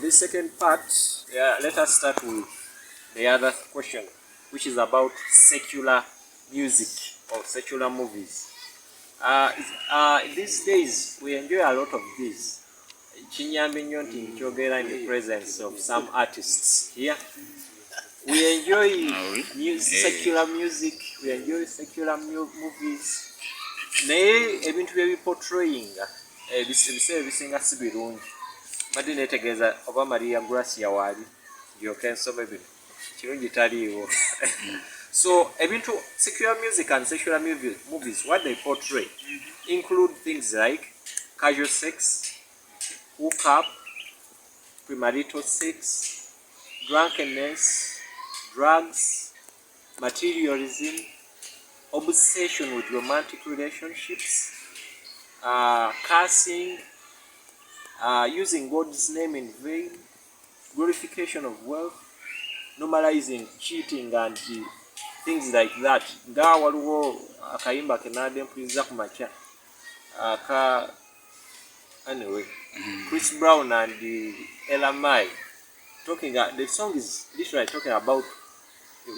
this second part, let us start with the other question, which is about secular music or secular movies. These days, we enjoy a lot of these. Chinyambi nnyo nti nkyogera in the presence of some artists here. We enjoy secular music, we enjoy secular movies. Naye ebintu bye biportrayinga ebiseera ebisinga si birungi. Mbadde neetegeeza oba Maria Gracia waali ndyoke nsome bino kirungi taliiwo. So ebintu secular music and secular movies, what they portray include things like casual sex, hookup, premarital sex, drunkenness, drugs, materialism, obsession with romantic relationships, cursing, using God's name in vain, glorification of wealth, normalizing cheating and things like that. Nga waliwo akayimba kenade mpuliza ku macha anyway, Chris Brown and Ella Mai talking. The song is literally talking about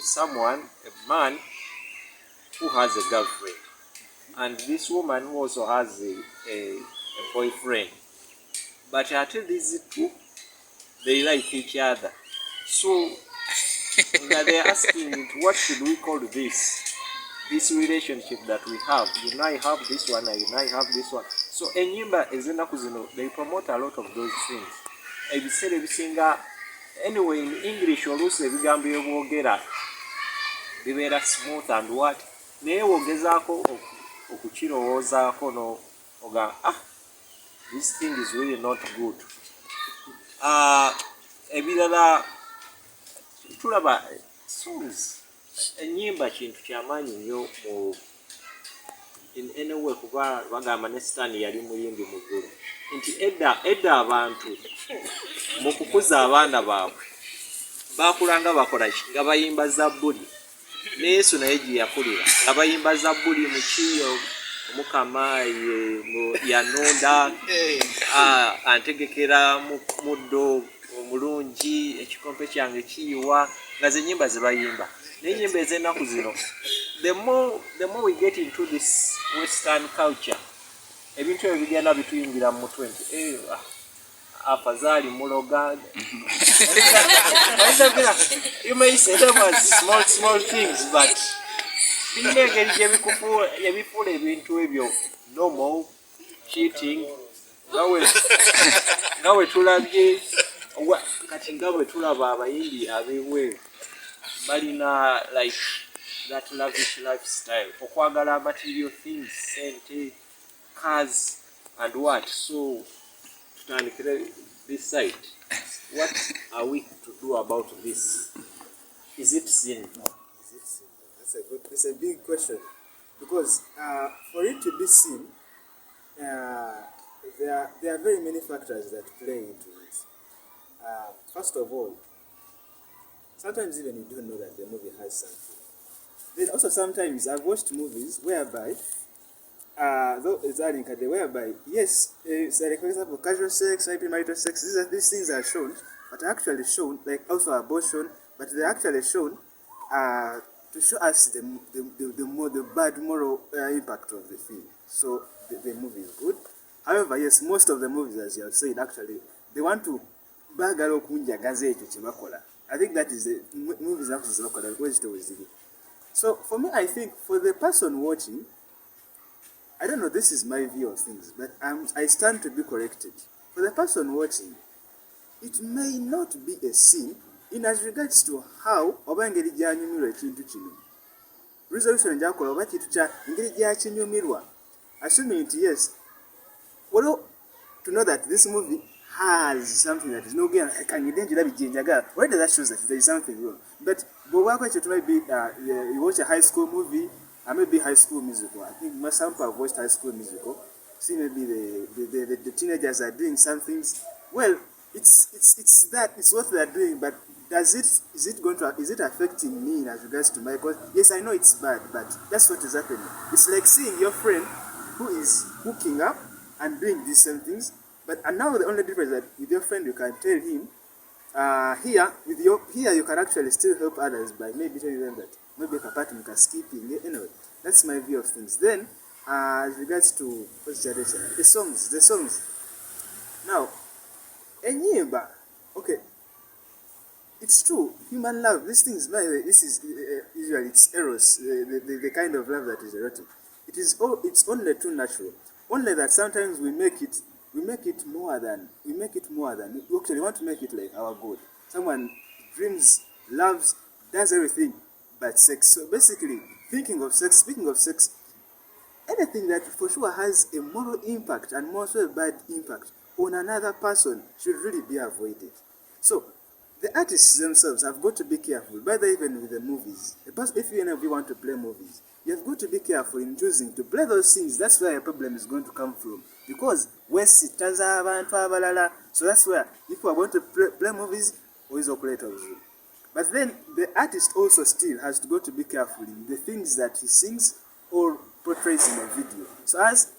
someone, a man who has a girlfriend, and this woman who also has a boyfriend. But until these two, they like each other. So they're asking, what should we call this relationship that we have? You now have this one, and you now have this one. So enyimba ezenaku zino, they promote a lot of those things. Ebiseera ebisinga, anyway, in English oluusi ebigambo by'oboogera bibeera smooth and what, naye wogezaako okukirowoozaako ogamba this thing is really not good. Ebirala tulaba songs, enyimba kintu kyamaanyi nnyo in any way, kuba bagamba ne Sitaani yali muyimbi muggulu nti edda abantu mu kukuza abaana baabwe baakulanga bakola ki nga bayimba zabbuli. Ne Yesu naye gye yakulira nga bayimba zabbuli mu kiyo Mukama yanonda antegekera muddo omulungi ekikompe kyange kiyiwa, nga ze nnyimba ze bayimba. N'ennyimba ez'ennaku zino, the more we get into this western culture, ebintu ebyo bigenda bituyingira mu mutwe nti afadhali muloga. You may say them as small things, but birina engeri gyebifuula ebintu ebyo normal. Cheating, nga we tulabye kati nga bwe tulaba abayimbi ab'ebweru balina like that lavish lifestyle, okwagala material things, sente, cars and what. So tutandikire this side, what are we to do about this? Is it sinful? It's a big question, because for it to be sin, there are very many factors that play into it. First of all, sometimes even you don't know that the movie has something. Then also sometimes I've watched movies whereby, whereby yes, like for example, casual sex, premarital sex, these things are shown, but are actually shown, like also abortion, but they're actually shown to show us the bad moral impact of the film. So the movie is good. However, yes, most of the movies, as you have said, actually, they want to bagala okunjagaza ekyo kye bakola. I think that is the movies actually bakola because it was easy. So for me, I think for the person watching, I don't know, this is my view of things, but I stand to be corrected. For the person watching, it may not be a sin in as regards to how oba engeri gyanyumirwa ekintu kino. Resolution gyakola oba kintu kya engeri gyakinyumirwa. Assuming it, yes, well, to know that this movie has something that is no good, where does that show that there is something wrong? But it might be you watch a high school movie, or maybe High School Musical. I think some people have watched High School Musical. See, maybe the teenagers are doing some things. Well, it's what they are doing, but is it affecting me as regards to my cause? Yes, I know it's bad, but that's what is happening. It's like seeing your friend who is hooking up and doing these same things, and now the only difference is that with your friend you can tell him Here you can actually still help others by maybe telling them that maybe kapati skipping. Anyway, that's my view of things. Then, as regards to the songs. Now, enyimba, okay, it's true. Human love, these things, by the way, this is usually it's eros, the kind of love that is erotic. It's only too natural. Only that sometimes we make it more than we actually want to make it like our God. Someone dreams, loves, does everything but sex. So basically, speaking of sex, anything that for sure has a moral impact and more so a bad impact on another person should really be avoided. So the artists themselves have got to be careful, by the way, even with the movies. If any of you want to play movies, you have got to be careful in choosing to play those scenes. That's where a problem is going to come from. Because so that's where if we are going to play movies, always operate of you. But then the artist also still has to go to be careful in the things that he sings or portrays in a video. So as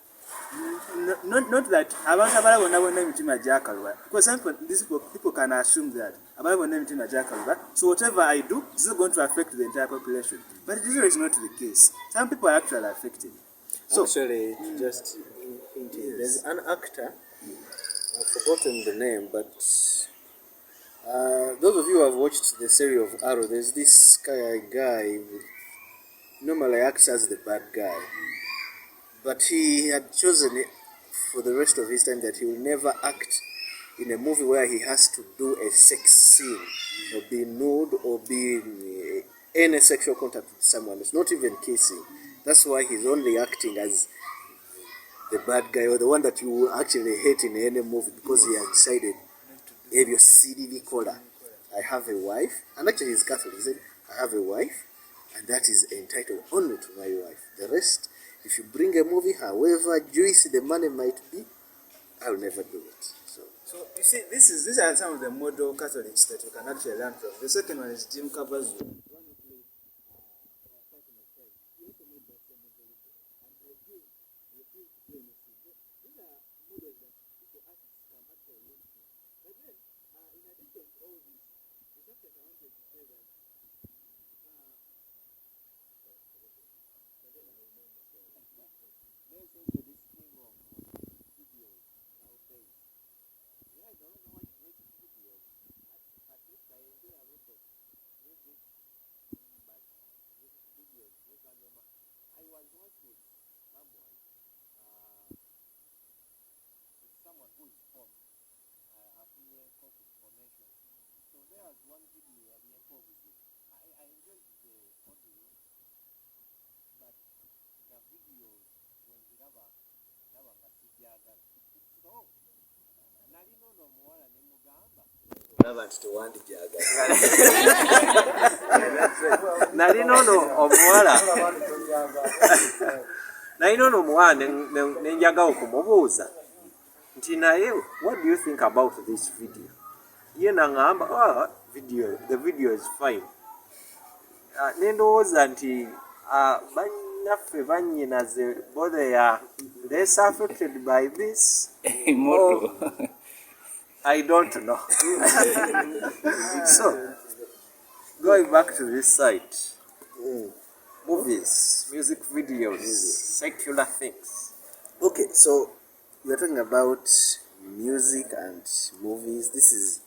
not that abantu abalabona bonna emitima gyakalwa, because these people can assume that abalabona emitima gyakalwa, so whatever I do this is going to affect the entire population, but it is not the case. Some people are actually affected. So actually, just there's an actor, I've forgotten the name, but those of you who have watched the series of Arrow, there's this guy who normally acts as the bad guy, but he had chosen it for the rest of his time that he will never act in a movie where he has to do a sex scene or be nude or be in any sexual contact with someone. It's not even kissing. That's why he's only acting as the bad guy or the one that you will actually hate in any movie, because he has decided, if you see color, I have a wife, and actually he's Catholic. He said, I have a wife, and that is entitled only to my wife. The rest, if you bring a movie, however juicy the money might be, I'll never do it. So you see, these are some of the model Catholics that you can actually learn from. The second one is Jim Cavazzo. nalina omuwala nenjaga okumubuuza nti naye what do you think about this video? Ye naŋŋamba the video is fine. Nendowooza nti bannaffe bannyinaze bo they are less affected by this. I don't know. So, going back to this site, movies, music videos, secular things. Okay, so we're talking about music and movies. This is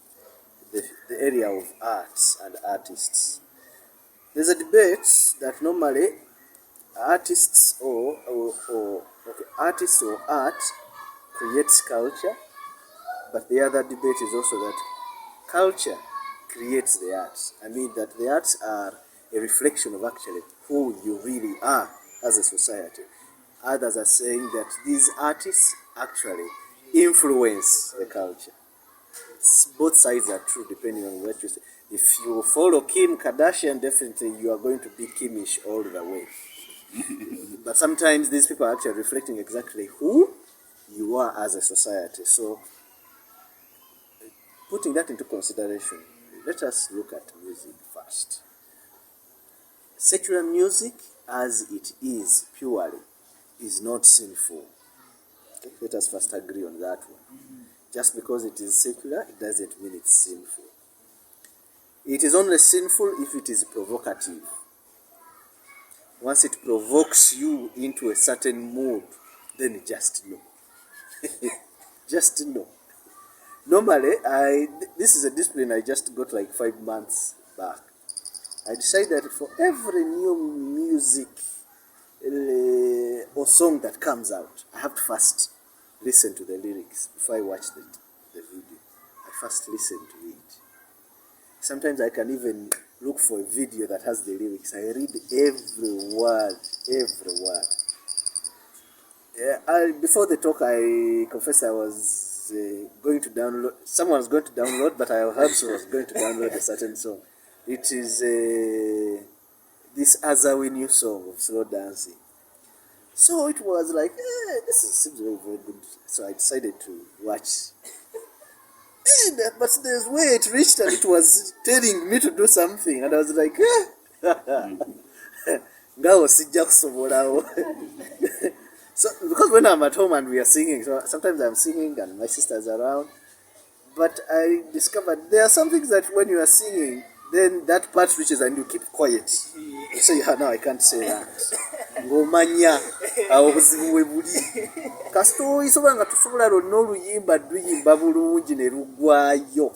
the area of arts and artists. There's a debate that normally artists or art creates culture, but the other debate is also that culture creates the arts. I mean that the arts are a reflection of actually who you really are as a society. Others are saying that these artists actually influence the culture. Both sides are true depending on what you say. If you follow Kim Kardashian, definitely you are going to be Kimish all the way. But sometimes these people are actually reflecting exactly who you are as a society. So, putting that into consideration, let us look at music first. Secular music, as it is purely, is not sinful. Okay? Let us first agree on that one. Just because it is secular, it doesn't mean it's sinful. It is only sinful if it is provocative. Once it provokes you into a certain mood, then just know. Just know. Normally, this is a discipline I just got like 5 months back. I decided that for every new music or song that comes out, I have to first listen to the lyrics before I watch the video. I first listen to it. Sometimes I can even look for a video that has the lyrics. I read every word, every word. Before the talk, I confess I was going to download, someone was going to download, but I also was going to download a certain song. It is this Azawi new song of slow dancing. So it was like, this seems very, very good. So I decided to watch. But there's where it reached and it was telling me to do something. And I was like, So, because when I'm at home and we are singing, so sometimes I'm singing and my sister's around. But I discovered there are some things that when you are singing, then that part reaches and you keep quiet. You say, no, I can't say that. Ngomanya, obuzibu we buli. Kasito isoba nga tusobola lonna oluyimba luyimba bulungi ne lugwayo.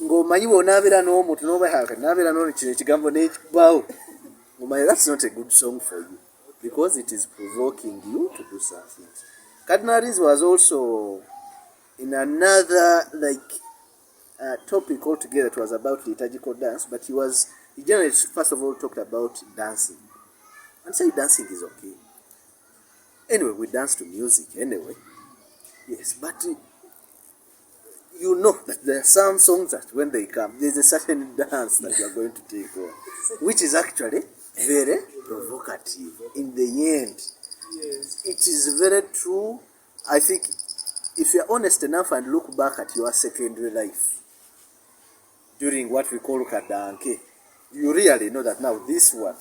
Ng'omanyi bw'onaabeera n'omuntu n'oba naabeera n'ono kino ekigambo n'ekibaawo. Ng'omanyi that's not a good song for you because it is provoking you to do something. Cardinals was also in another topic altogether. It was about liturgical dance, but he generally first of all talked about dancing. And say dancing is okay. Anyway, we dance to music anyway. Yes, but you know that there are some songs that when they come, there's a certain dance that you are going to take on, which is actually very provocative in the end. Yes. It is very true. I think if you're honest enough and look back at your secondary life during what we call kadanke, you really know that now this one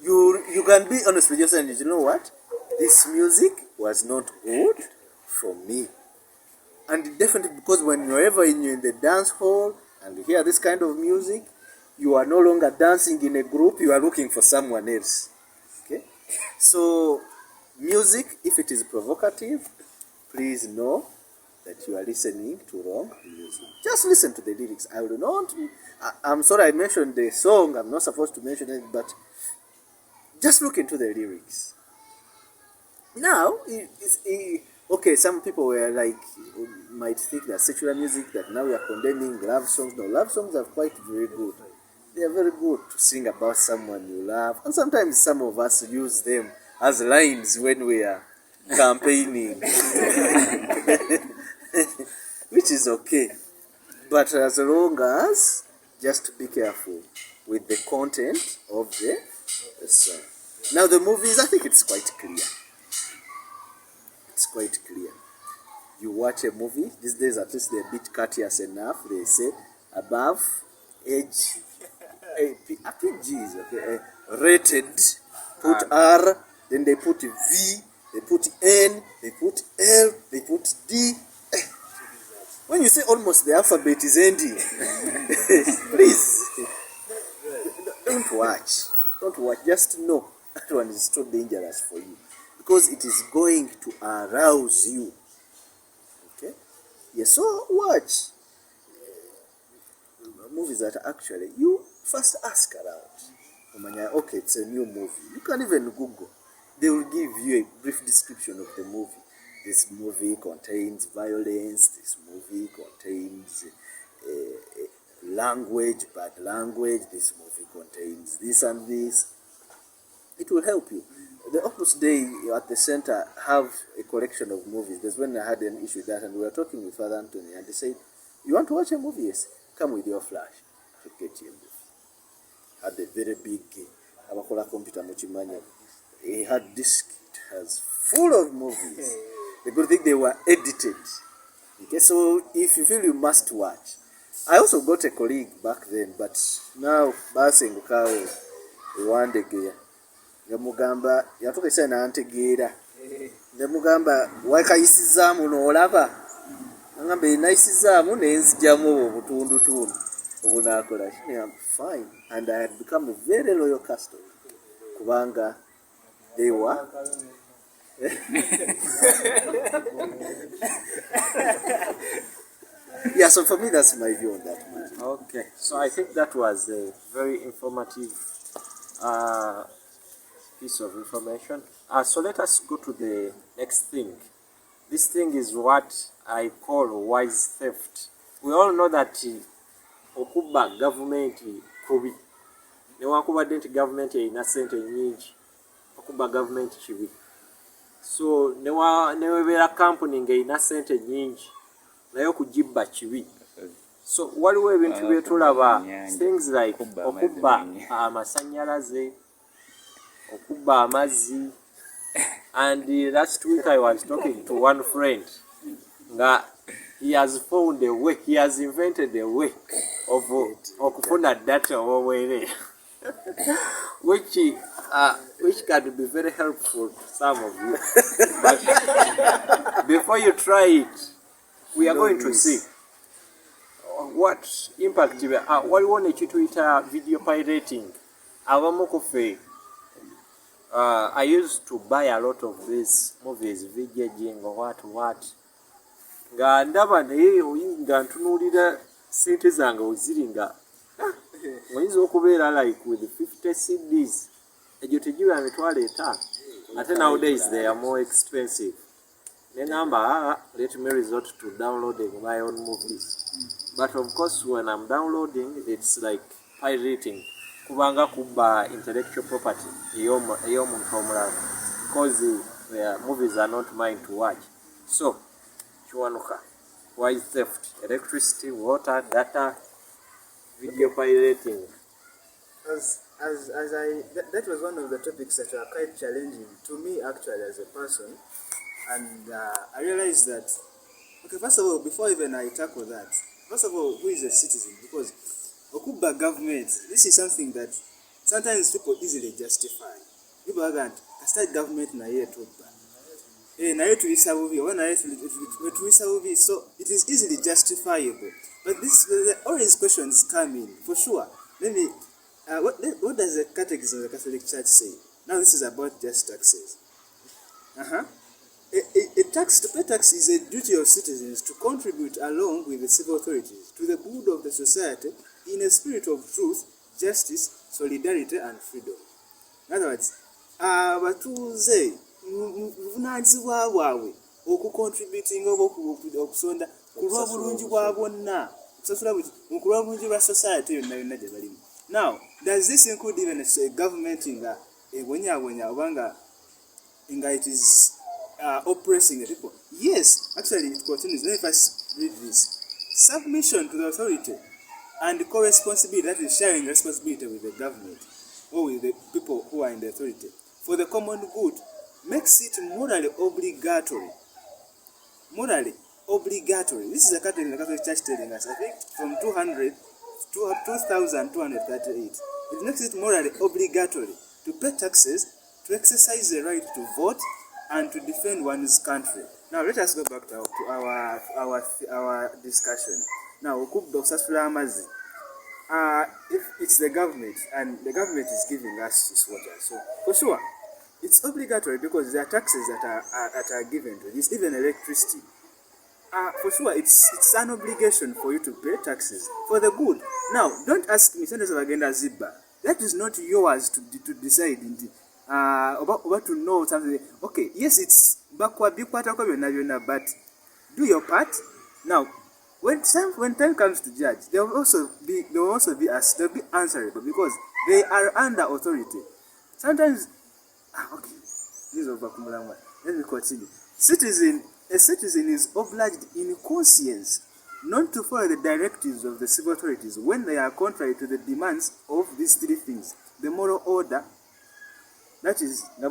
you can be honest with yourself and you know what? This music was not good for me. And definitely because whenever you're in the dance hall and you hear this kind of music, you are no longer dancing in a group, you are looking for someone else. Okay? So music, if it is provocative, please know that you are listening to wrong music. Just listen to the lyrics. I will not. I'm sorry I mentioned the song. I'm not supposed to mention it, but just look into the lyrics. Now, okay, some people were might think that secular music, that now we are condemning love songs. No, love songs are quite very good. They are very good to sing about someone you love. And sometimes some of us use them as lines when we are campaigning. Which is okay. But as long as, just be careful with the content of the song. Now the movies, I think it's quite clear. It's quite clear. You watch a movie, these days at least they're a bit courteous enough. They say above age, PGs, okay, rated, put R, then they put V, they put N, they put L, they put D. When you say almost the alphabet is ending, please, don't watch. Don't watch. Just know that one is too dangerous for you because it is going to arouse you. Okay? Yes, so watch movies that actually you first ask around. Okay, it's a new movie. You can even Google. They will give you a brief description of the movie. This movie contains violence. This movie contains language, bad language. This movie contains this and this. It will help you. The Opus Dei at the center have a collection of movies. There's when I had an issue with that, and we were talking with Father Anthony, and they said, "You want to watch a movie? Yes, come with your flash. I'll get you a movie." Had a very big Abakola computer muchimanya. He had disc. It has full of movies. The good thing they were edited. Okay, so if you feel you must watch. I also got a colleague back then, but now basengukawe one day yamugamba yatuka sana antegeera ne mugamba wakayisizaamu n'olaba agamba enayisizaamu nenzigyamu obwo obutundutundu obunaakola fine, and I had become a very loyal customer kubanga they were yeah, so for me that's my view on that matter. Okay, so I think that was a very informative piece of information. So let us go to the next thing. This thing is what I call wise theft. We all know that okuba government kubi. Newakubadde nti government erina ssente nnyingi, okuba government kibi. So newebeera company ng'erina ssente nnyingi, naye okugibba kibi. So waliwo ebintu bye tulaba, things like okubba amasannyalaze, okubba amazzi. And last week I was talking to one friend nga he has found a way, he has invented a way of okufuna data owere which can be very helpful to some of you. But before you try it, we are going to see what impact waliwo nekituyita video pirating. Abamu ku ffe I used to buy a lot of these movies, VJing or what. Nga ndaba naye nga ntunuulira ssente zange weziri nga oyinza okubeera like with 50 CDs. Egyo tegiba $5. Ate nowadays they are more expensive. Ne number, let me resort to downloading my own movies. But of course when I'm downloading, it's like pirating. Kubanga kubba intellectual property ey'omuntu omulala, because the movies are not mine to watch. So kiwanuka, wise theft, electricity, water, data, video pirating. That was one of the topics that were quite challenging to me actually as a person, and I realized that, okay, first of all, before even I tackle that, first of all, who is a citizen? Because okuba government, this is something that sometimes people easily justify. People are going to start government na ye tuba. Na ye tuisa bubi, or na ye tuisa bubi, so it is easily justifiable. But all these questions come in, for sure. Let me, what does the Catechism of the Catholic Church say? Now this is about just taxes. A tax, to pay tax is a duty of citizens to contribute along with the civil authorities to the good of the society in a spirit of truth, justice, solidarity, and freedom. In other words, abatuuze buvunaanyizibwa bwabwe okucontributing oba okusonda ku lw'obulungi bwa bonna, okusasula ku lw'obulungi bwa society yonna yonna gye balimu. Now, does this include even a government nga ebonyabonya oba nga it is oppressing the people? Yes, actually it continues. Let me first read this. Submission to the authority and co-responsibility, that is sharing responsibility with the government or with the people who are in the authority for the common good, makes it morally obligatory. Morally obligatory. This is a Catholic in the Catholic Church telling us, I think, from 2238. It makes it morally obligatory to pay taxes, to exercise the right to vote, and to defend one's country. Now let us go back to our discussion. Now, if it's the government and the government is giving us this water, so for sure it's obligatory because there are taxes that are given to this, even electricity. For sure it's an obligation for you to pay taxes for the good. Now, don't ask me, that is not yours to decide about to know something. Okay, yes, it's backward, but do your part. Now, when time comes to judge, they'll be answerable because they are under authority. Sometimes, okay, this is over. Let me continue. A citizen is obliged in conscience not to follow the directives of the civil authorities when they are contrary to the demands of these three things: the moral order, that is, then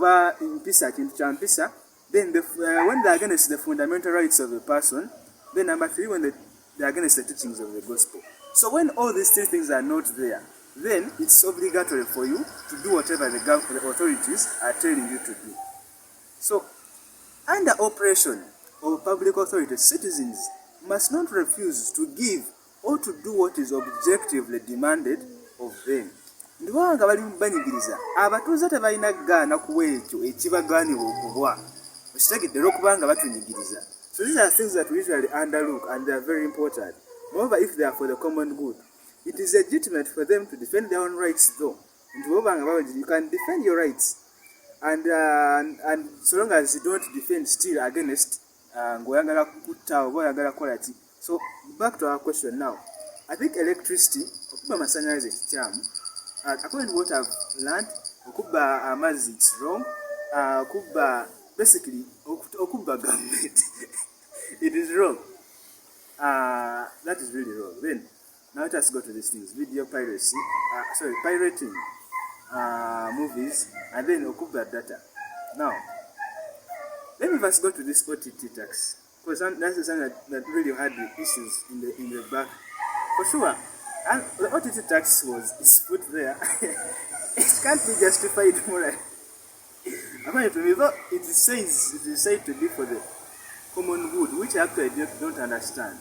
when they are against the fundamental rights of a person, then number 3, when they are against the teachings of the gospel. So when all these three things are not there, then it's obligatory for you to do whatever the authorities are telling you to do. So Under oppression of public authority, citizens must not refuse to give or to do what is objectively demanded of them. Ndi wanga bali banyigiriza abatuuze tebalina kugaana kuwa ekyo ekibagaanibwa okubwa okitegedde okubanga batunyigiriza. So these are things that we usually underlook and they are very important. Moreover, if they are for the common good, it is legitimate for them to defend their own rights though. You can defend your rights and so long as you don't defend still against ngoyagala kutta oba oyagala kola ki. So back to our question now. I think electricity okuba amasanyalaze kikyamu. According to what I've learned, okuba amazzi it's wrong. Okuba basically okuba government it is wrong. That is really wrong. Then now let us go to these things. Video piracy, pirating movies, and then okuba data. Now let me first go to this OTT tax, because that's something that really had the issues in the back. For sure, and the OTT tax is put there. It can't be justified morally. According to me, though, it is said to be for the common good, which I actually don't understand.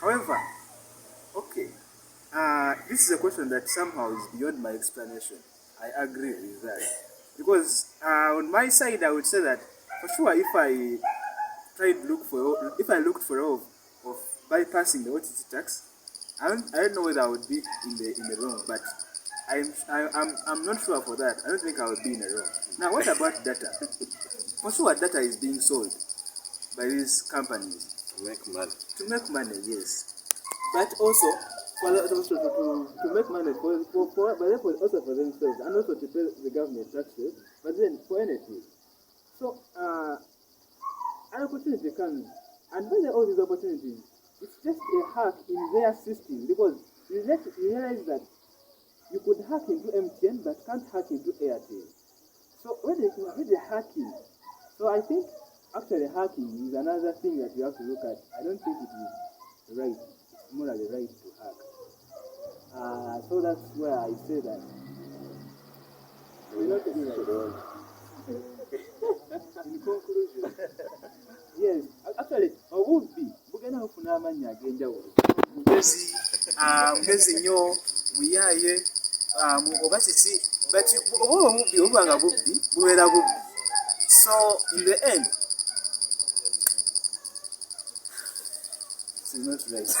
However, okay, this is a question that somehow is beyond my explanation. I agree with that, because on my side, I would say that for sure, if I looked for of bypassing the OTT tax, I don't know whether I would be in the wrong, but I'm not sure for that. I don't think I would be in the wrong. Now, what about data? For sure, data is being sold by these companies To make money. to make money, yes, but also to make money also for themselves, and also to pay the government taxes, but then for anything. So an opportunity comes, and by all these opportunities, it's just a hack in their system, because you realize that you could hack into MTN but can't hack into Airtel. So when they're hacking, so I think actually hacking is another thing that you have to look at. I don't think it is right. It's morally right to hack. So that's where I say that we're not taking it wrong. In conclusion, yes, actually, obubbi bugenda okufuna amannya ag'enjawulo. Mugezi nnyo, muyaaye, oba kiki, but oba obubbi obuba nga bubbi bubeera bubbi. So in the end, it's not right.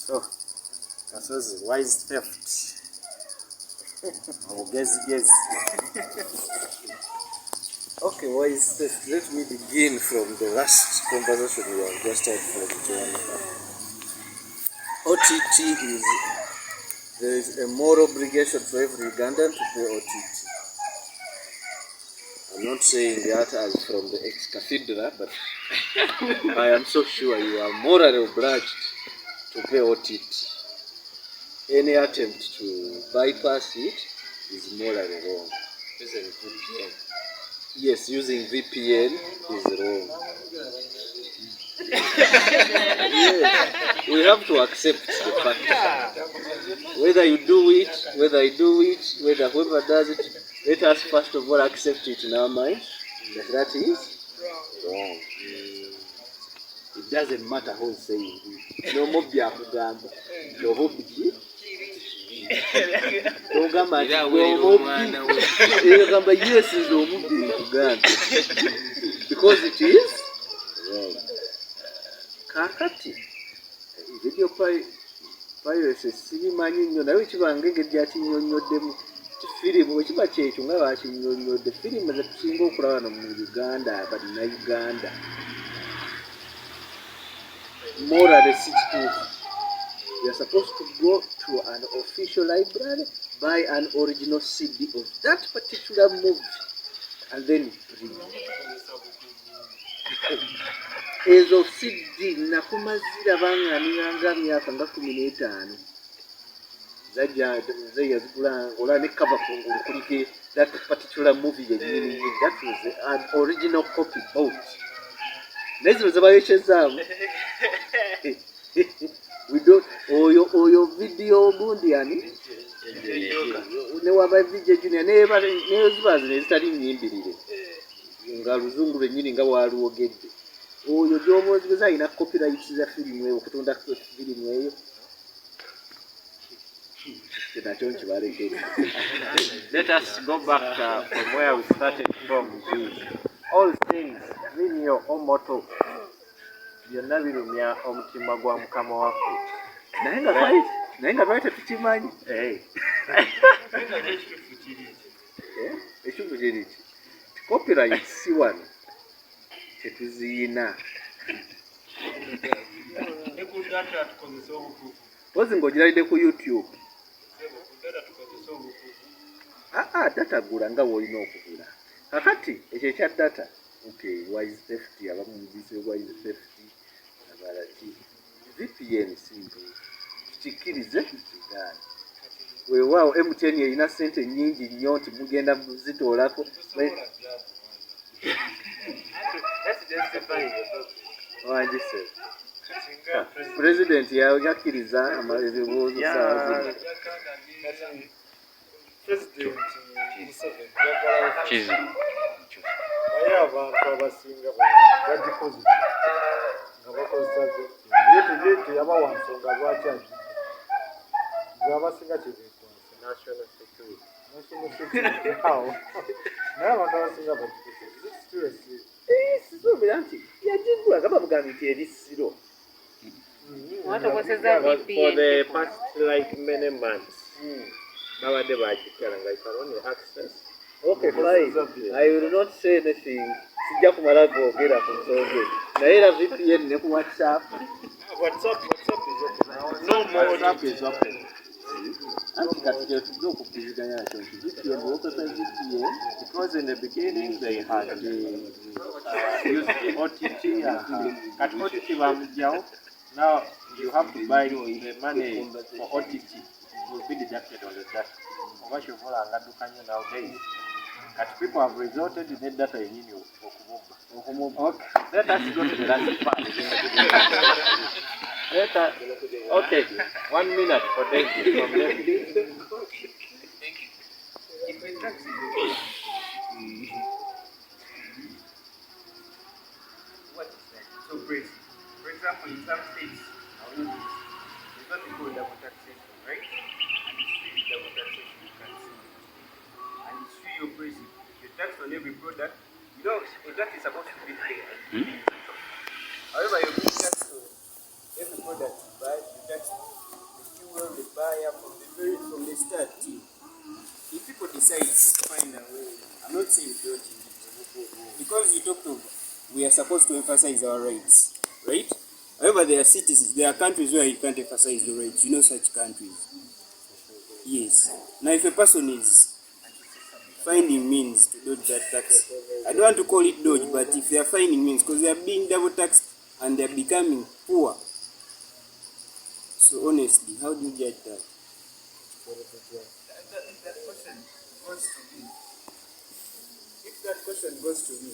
So, Kasozi, why is theft? Ogezi. Okay, why is this? Let me begin from the last conversation we have just had from OTT is, there is a moral obligation for every Ugandan to pay OTT. I'm not saying that as from the ex-cathedra, but I am so sure you are morally obliged to pay OTT. Any attempt to bypass it is morally wrong. Using VPN. Yes, using VPN is wrong. Yes, we have to accept the fact. Whether you do it, whether I do it, whether whoever does it, let us first of all accept it in our mind that is wrong. It doesn't matter who's saying it. No more byakugamba. No hobby. Ogamba yes is omubbi kugamba because it is wrong. Kakati video piracy sibimanyi nnyo naye kibanga engeri gyakinnyonnyoddemu firimu ekiba kyekyo nga bakinnyonnyodde firimu zetusinga okulaba wano mu Uganda bannayuganda morally si kituufu. You are supposed to go to an official library, buy an original CD of that particular movie, and then read. Ezo CD nakumazira nga myaka nga 15 zajja zeyazikula ola ne cover kungulu kuliko that particular movie yennyini. That was an original copy bought. Nezino zebayekyezzaamu we don't oyo video gundi yani ne waba video junior ne ziba zitali nyimbirire nga luzungu lwennyini nga bwalwogedde oyo gy'omwogeza alina copyright za firimu eyo okutonda firimu eyo nakyo nkibalekere. Let us go back from where we started from. All things Venial or mortal byonna birumya omutima gwa mukama waffe. naye nga twali tetukimanyi ekituufu kiriki copyright si wano tetuziina ozi ng'ogirabidde ku YouTube data gula nga bw'olina okugula kakati ekyo ekya data wise theft abamu mubise wise theft abalaki VPN simple kikkirize kigaana weewaawo MTN erina ssente nnyingi nnyo nti mugenda muzitoolako wangise pulezidenti yakkiriza ebibuuzo saawa zino naye abantu abasinga bagikozesa nga bakozesa ye teyabawa nsonga lwaki abasinga kyebekwasa national security awo naye abantu abasinga bagikozesa sisoobera nti yagigula nga bamugambye nti erisiro For the past many months, babadde bagikala nga you can only access. Okay, fine. I will not say anything. Sijja kumala kwogera ku nsonga naye era VPN ne ku WhatsApp. WhatsApp is open. No more WhatsApp is open. Anti kati tujja okukkiriza yakyo nti VPN wokozesa VPN Because in the beginning they had used the OTT. At OTT bamugyawo. Now you have to buy the money for OTT. Will be deducted on the data. Nowadays, but people have resorted to the data in you. Okay, let us go to the last part. Okay, 1 minute for David from David. What is that? So crazy. For example, in some states, there's what we call double taxation, right? And it's free double taxation, you can sue. And it's free your price. You tax on every product. You know, that is supposed to be fair. However, you pay tax on every product you buy. You tax the fuel, the buyer from the start till. If people decide to find a way, I'm not saying don't, because you talked of we are supposed to emphasize our rights, right? However, there are cities, there are countries where you can't emphasize your rights. You know such countries. Yes. Now, if a person is finding means to dodge that tax, I don't want to call it dodge, but if they are finding means, because they are being double taxed and they are becoming poor. So honestly, how do you judge that? That question goes to me. If that question goes to me,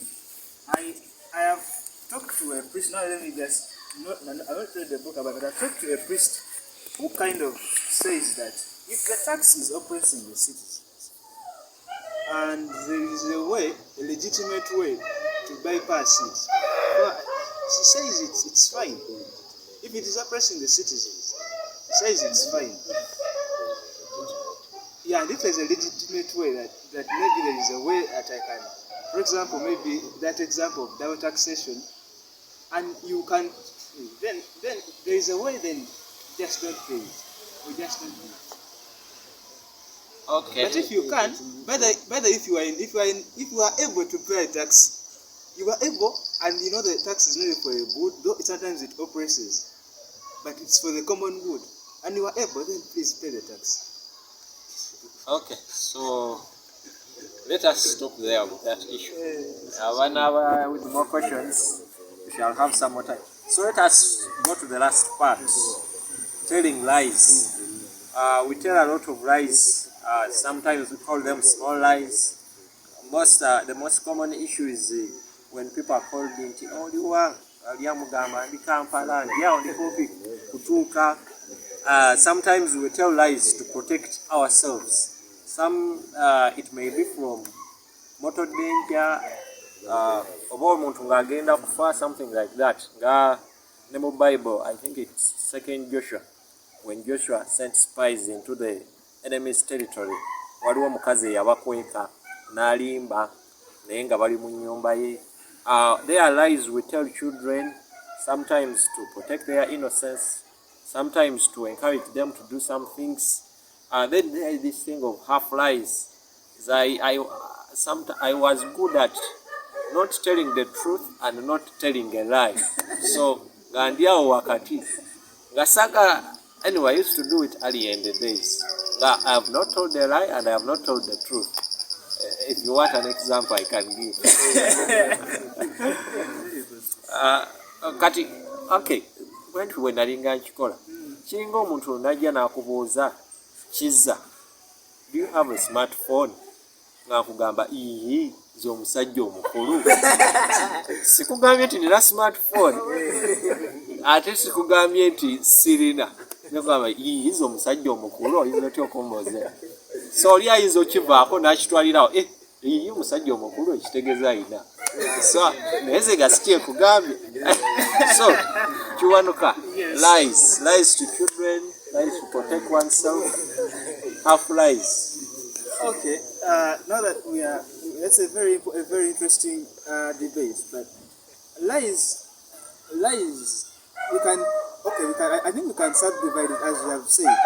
I have talked to a priest. Now let me just I haven't read the book about it. I've talked to a priest who kind of says that if the tax is oppressing the citizens and there is a way, a legitimate way to bypass it, well, she says it's fine. If it is oppressing the citizens, she says it's fine. Yeah, and if there's a legitimate way that maybe there is a way that I can, for example, maybe that example of double taxation, and you can, then there is a way, then just don't pay it. Or just don't pay it. Okay. But if you can't, whether if you are able to pay a tax, you are able, and you know the tax is not for a good, though sometimes it oppresses, but it's for the common good, and you are able, then please pay the tax. Okay, so let us stop there with that issue. With more questions, we shall have some more time. So let us go to the last part, telling lies. We tell a lot of lies. Sometimes we call them small lies. The most common issue is when people are called into sometimes we tell lies to protect ourselves. Some it may be from mortal danger, oba omuntu ng'agenda kufa, something like that. Nga ne mu Bible, I think it's 2nd Joshua, when Joshua sent spies into the enemy's territory, waliwo omukazi eyabakweka n'alimba naye nga bali mu nnyumba ye. Their lies we tell children, sometimes to protect their innocence, sometimes to encourage them to do some things. Then there is this thing of half lies. I was good at not telling the truth and not telling a lie. So gandiawo wakati ngasaga. Anyway, I used to do it early in the days. I have not told a lie and I have not told the truth. If you want an example, I can give. Kati, okay, when nalinga nkikola kiringa omuntu najja n'akubuuza kizza, do you have a smartphone? Ng'akugamba ii nze omusajja omukulu. Sikugambye nti nina smartphone ate sikugambye nti sirina. Ngamba ii nze omusajja omukulu oyinza otya okumboozera. So oli ayinza okivaako n'akitwalirawo ii omusajja omukulu ekitegeeza ayina. So naye nze nga sikyekugambye. So kiwanuka lies to children, lies to protect oneself, half lies. Okay, now that that's a very interesting debate, but lies, I think we can subdivide it as you have said.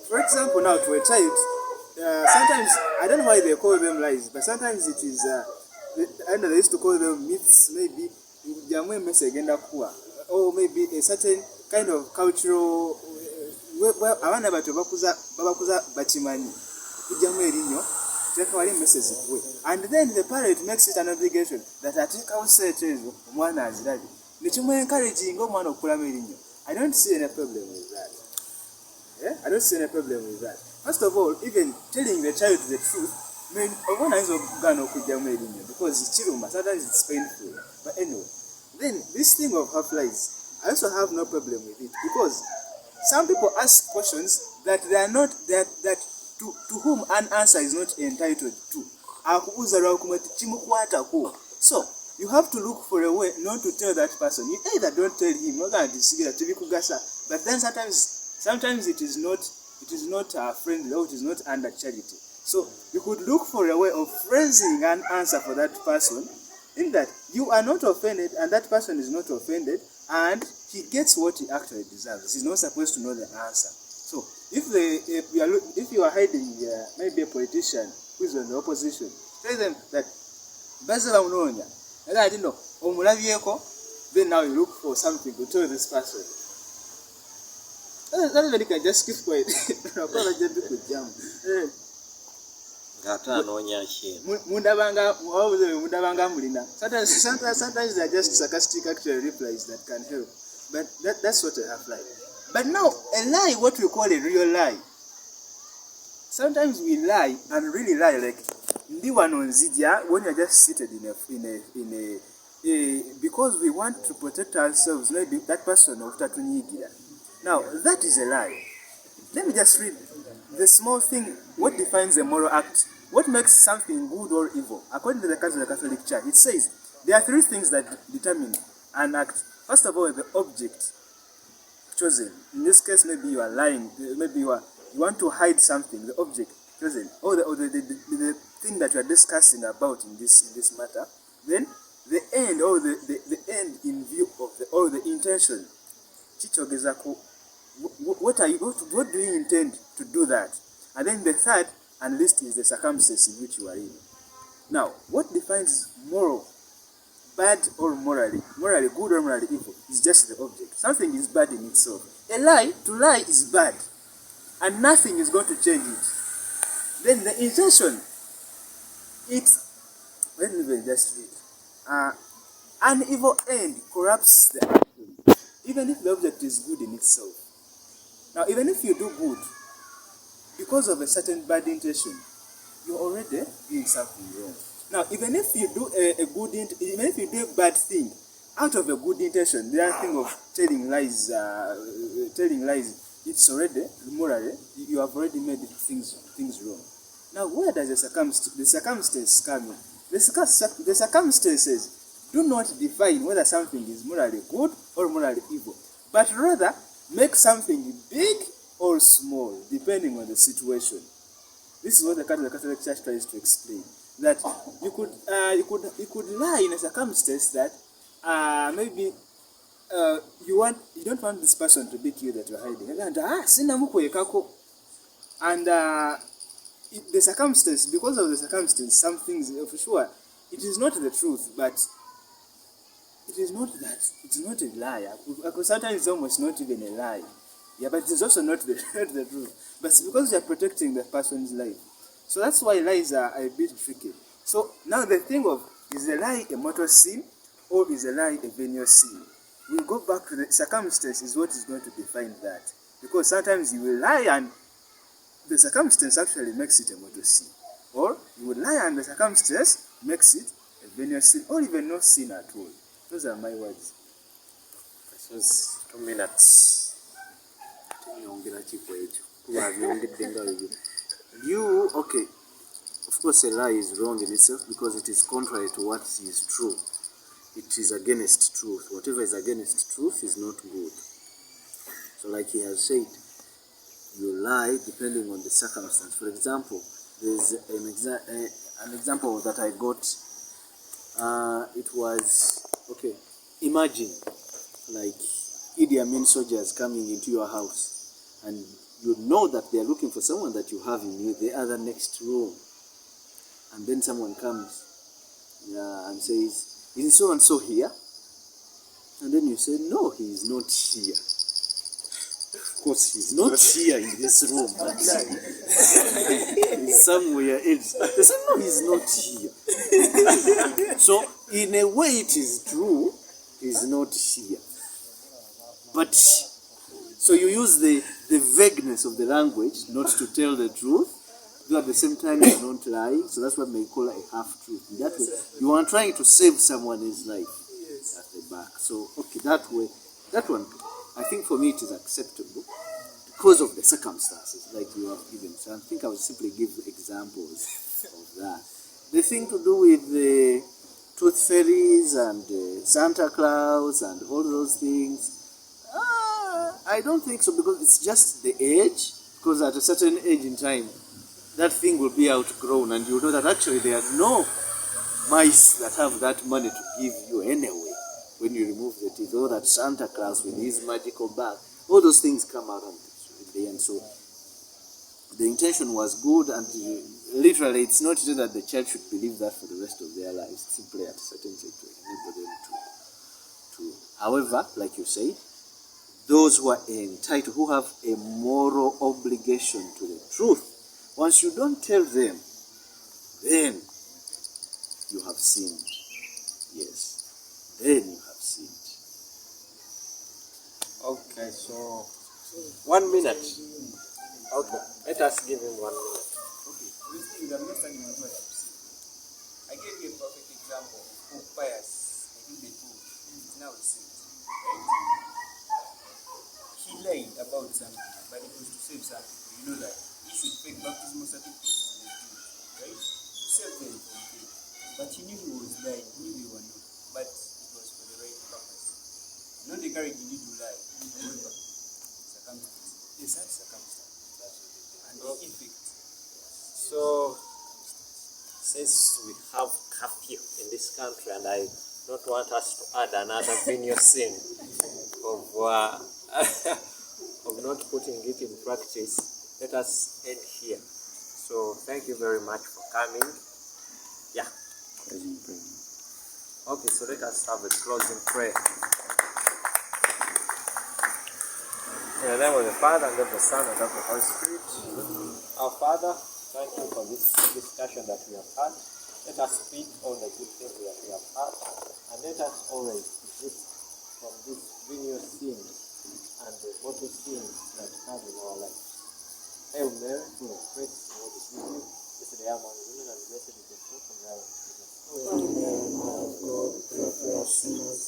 For example, now to a child, sometimes, I don't know why they call them lies, but sometimes it is, I know they used to call them myths, maybe, or maybe a certain kind of cultural, abana bato babakuza bachimanyi kujjamu erinyo tekawali message kuwe, and then the parent makes it an obligation that atekawo seeto ezo omwana azirabye nekimu encouraging omwana okukulamu erinyo. I don't see any problem with that. I don't see any problem with that. First of all, even telling the child the truth, omwana ayinza okugaana okujjamu erinyo because kiruma, sometimes it's painful, but anyway. Then this thing of half lies, I also have no problem with it because some people ask questions that they are not that to whom an answer is not entitled to. So you have to look for a way not to tell that person. You either don't tell him, but then sometimes it is not friendly, or it is not under charity. So you could look for a way of phrasing an answer for that person, in that you are not offended and that person is not offended, and he gets what he actually deserves. He's not supposed to know the answer. So if you are hiding maybe a politician who is on the opposition, tell them that I didn't know. Then now you look for something to tell this person. Everybody can just keep quiet. Sometimes they are just sarcastic actual replies that can help. But that's what I have like. But now a lie, what we call a real lie. Sometimes we lie and really lie, like when you're just seated in a because we want to protect ourselves, maybe that person of Tatunyigira. Now that is a lie. Let me just read the small thing. What defines a moral act? What makes something good or evil? According to the Catholic Church, it says there are three things that determine an act. First of all, the object chosen. In this case, maybe you are lying. Maybe you want to hide something. The object chosen, or the thing that you are discussing about in this matter. Then the end, or the end in view of the intention. What do you intend to do that? And then the third and least is the circumstance in which you are in. Now, what defines moral, bad or morally good or morally evil, is just the object. Something is bad in itself. A lie, to lie is bad, and nothing is going to change it. Then the intention, let me just read. An evil end corrupts the action, even if the object is good in itself. Now, even if you do good, because of a certain bad intention, you're already doing something wrong. Now, even if you do even if you do a bad thing out of a good intention, the other thing of telling lies, it's already morally you have already made things wrong. Now, where does the circumstance come in? the circumstances do not define whether something is morally good or morally evil, but rather make something big or small depending on the situation. This is what the Catholic Church tries to explain. That you could lie in a circumstance that maybe you don't want this person to be killed that you're hiding. And the circumstance, because of the circumstance, some things for sure it is not the truth, but it is not that. It's not a lie. Because sometimes it's almost not even a lie. Yeah, but it is also not the, not the truth. But it's because you are protecting the person's life. So that's why lies are a bit tricky. So now the thing of, is a lie a mortal sin or is a lie a venial sin? We'll go back to the circumstance is what is going to define that. Because sometimes you will lie and the circumstance actually makes it a mortal sin. Or you will lie and the circumstance makes it a venial sin or even no sin at all. Those are my words. It was 2 minutes. You, okay, of course a lie is wrong in itself because it is contrary to what is true. It is against truth. Whatever is against truth is not good. So like he has said, you lie depending on the circumstance. For example, there's an example that I got. It was, okay, imagine like Idi Amin soldiers coming into your house and you know that they are looking for someone that you have in the other next room. And then someone comes and says, is so and so here? And then you say, no, he is not here. Of course, he's not here in this room. He's somewhere else. They say, no, he's not here. So, in a way, it is true, he's not here. But, so you use the vagueness of the language not to tell the truth, though at the same time you're not lying. So that's what we call a half-truth. In that way, you are trying to save someone's life at the back. So, okay, that way, that one, I think for me it is acceptable because of the circumstances like you have given. So I think I will simply give examples of that. The thing to do with the tooth fairies and Santa Claus and all those things, I don't think so, because it's just the age. Because at a certain age in time, that thing will be outgrown, and you know that actually there are no mice that have that money to give you anyway. When you remove the teeth, or that Santa Claus with his magical bag, all those things come out in the end. So the intention was good, and literally it's not just that the child should believe that for the rest of their lives. Simply at a certain age to enable them to. However, like you say, those who are entitled, who have a moral obligation to the truth, once you don't tell them, then you have sinned. Yes, then you have sinned. Okay, so 1 minute. Okay, let us give him 1 minute. Okay, this thing I'm not standing on what I've seen. I gave you a perfect example of pious. I think they told it's now said, right? He lied about something, but it was to save some people. You know that he should fake baptismal certificates to the Jews, right? To save them from faith. But he knew he was lying, he knew they were not. But it was for the right purpose. Not encouraging you to lie. However, circumstance. Yes, that's circumstance. And the effect. So, since we have curfew in this country, and I don't want us to add another venial sin of of not putting it in practice, let us end here. So, thank you very much for coming. Yeah. Okay, so let us have a closing prayer. In the name of the Father, and of the Son, and of the Holy Spirit. Our Father, thank you for this discussion that we have had. Let us speak all the good things that we have had, and let us always desist from these venial sins and the mortal sins that we have in our life. Hail Mary, full of grace, the Lord is with you. Blessed are you among women, and blessed is the fruit of thy womb, Jesus. Amen. God, pray for us sinners,